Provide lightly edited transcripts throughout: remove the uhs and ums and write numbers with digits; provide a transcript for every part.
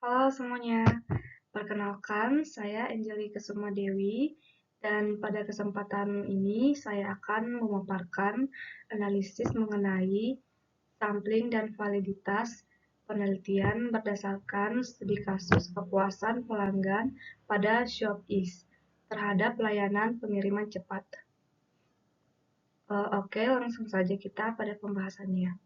Halo semuanya, perkenalkan saya Anjeli Kesuma Dewi dan pada kesempatan ini saya akan memaparkan analisis mengenai sampling dan validitas penelitian berdasarkan studi kasus kepuasan pelanggan pada ShopEase terhadap layanan pengiriman cepat. Oke, langsung saja kita pada pembahasannya.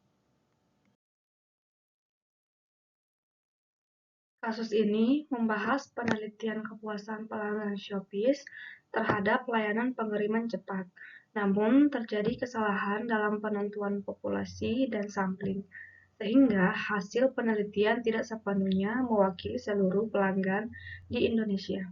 Kasus ini membahas penelitian kepuasan pelanggan ShopEase terhadap layanan pengiriman cepat, namun terjadi kesalahan dalam penentuan populasi dan sampling, sehingga hasil penelitian tidak sepenuhnya mewakili seluruh pelanggan di Indonesia.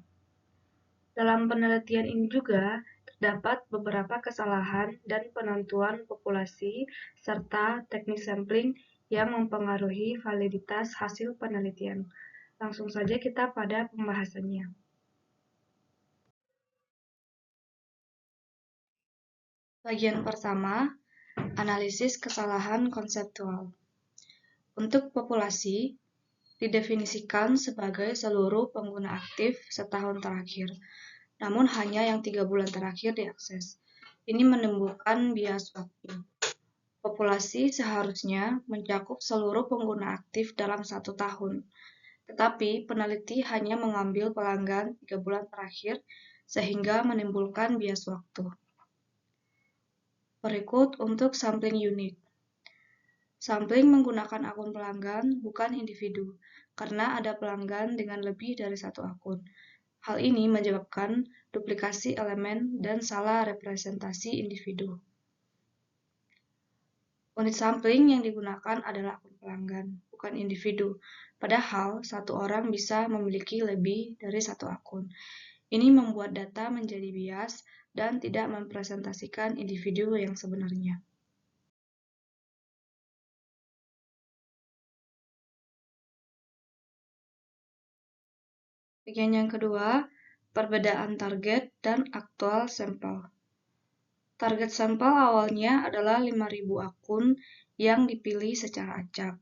Dalam penelitian ini juga terdapat beberapa kesalahan dan penentuan populasi serta teknik sampling yang mempengaruhi validitas hasil penelitian. Langsung saja kita pada pembahasannya. Bagian pertama, analisis kesalahan konseptual. Untuk populasi, didefinisikan sebagai seluruh pengguna aktif setahun terakhir, namun hanya yang 3 bulan terakhir diakses. Ini menimbulkan bias waktu. Populasi seharusnya mencakup seluruh pengguna aktif dalam 1 tahun, tetapi peneliti hanya mengambil pelanggan 3 bulan terakhir sehingga menimbulkan bias waktu. Berikut untuk sampling unit. Sampling menggunakan akun pelanggan, bukan individu, karena ada pelanggan dengan lebih dari 1 akun. Hal ini menyebabkan duplikasi elemen dan salah representasi individu. Unit sampling yang digunakan adalah akun pelanggan, bukan individu. Padahal, satu orang bisa memiliki lebih dari 1 akun. Ini membuat data menjadi bias dan tidak mempresentasikan individu yang sebenarnya. Bagian yang kedua, perbedaan target dan aktual sampel. Target sampel awalnya adalah 5.000 akun yang dipilih secara acak.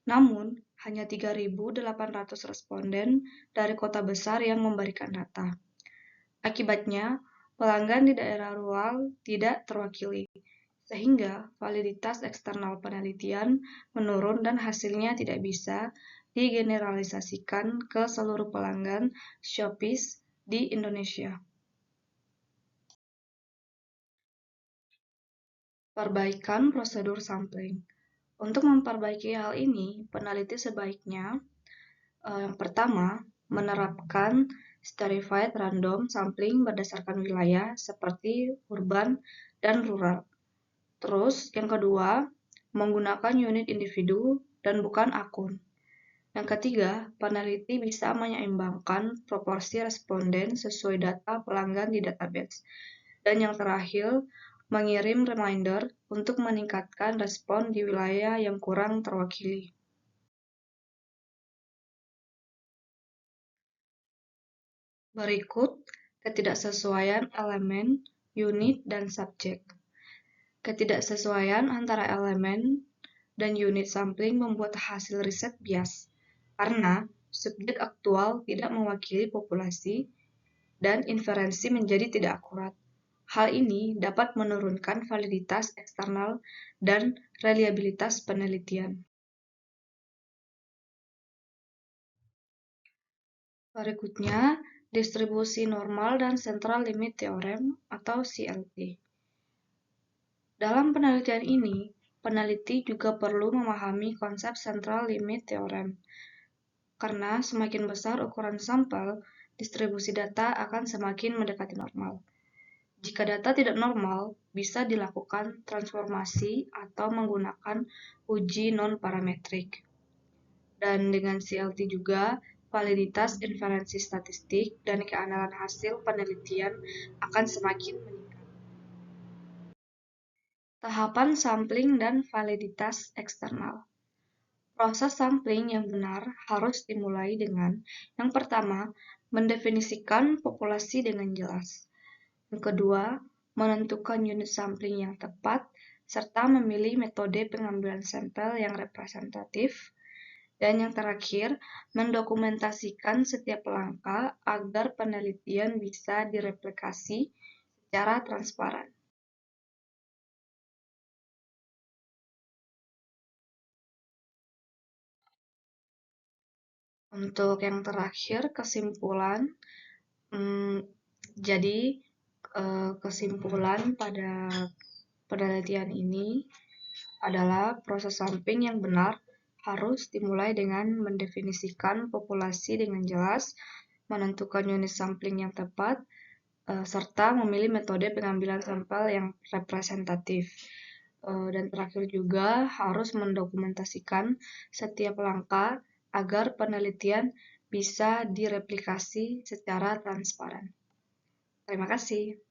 Namun, hanya 3.800 responden dari kota besar yang memberikan data. Akibatnya, pelanggan di daerah rural tidak terwakili, sehingga validitas eksternal penelitian menurun dan hasilnya tidak bisa digeneralisasikan ke seluruh pelanggan ShopEase di Indonesia. Perbaikan prosedur sampling. Untuk memperbaiki hal ini, peneliti sebaiknya yang pertama, menerapkan stratified random sampling berdasarkan wilayah seperti urban dan rural. Terus, yang kedua, menggunakan unit individu dan bukan akun. Yang ketiga, peneliti bisa menyeimbangkan proporsi responden sesuai data pelanggan di database. Dan yang terakhir, mengirim reminder untuk meningkatkan respon di wilayah yang kurang terwakili. Berikut ketidaksesuaian elemen, unit, dan subjek. Ketidaksesuaian antara elemen dan unit sampling membuat hasil riset bias, karena subjek aktual tidak mewakili populasi dan inferensi menjadi tidak akurat. Hal ini dapat menurunkan validitas eksternal dan reliabilitas penelitian. Berikutnya, distribusi normal dan central limit theorem atau CLT. Dalam penelitian ini, peneliti juga perlu memahami konsep central limit theorem. Karena semakin besar ukuran sampel, distribusi data akan semakin mendekati normal. Jika data tidak normal, bisa dilakukan transformasi atau menggunakan uji non-parametrik. Dan dengan CLT juga, validitas inferensi statistik dan keandalan hasil penelitian akan semakin meningkat. Tahapan sampling dan validitas eksternal. Proses sampling yang benar harus dimulai dengan yang pertama, mendefinisikan populasi dengan jelas. Yang kedua, menentukan unit sampling yang tepat, serta memilih metode pengambilan sampel yang representatif. Dan yang terakhir, mendokumentasikan setiap langkah agar penelitian bisa direplikasi secara transparan. Untuk yang terakhir, kesimpulan. Hmm, jadi, kesimpulan pada penelitian ini adalah proses sampling yang benar harus dimulai dengan mendefinisikan populasi dengan jelas, menentukan unit sampling yang tepat, serta memilih metode pengambilan sampel yang representatif. Dan terakhir juga harus mendokumentasikan setiap langkah agar penelitian bisa direplikasi secara transparan. Terima kasih.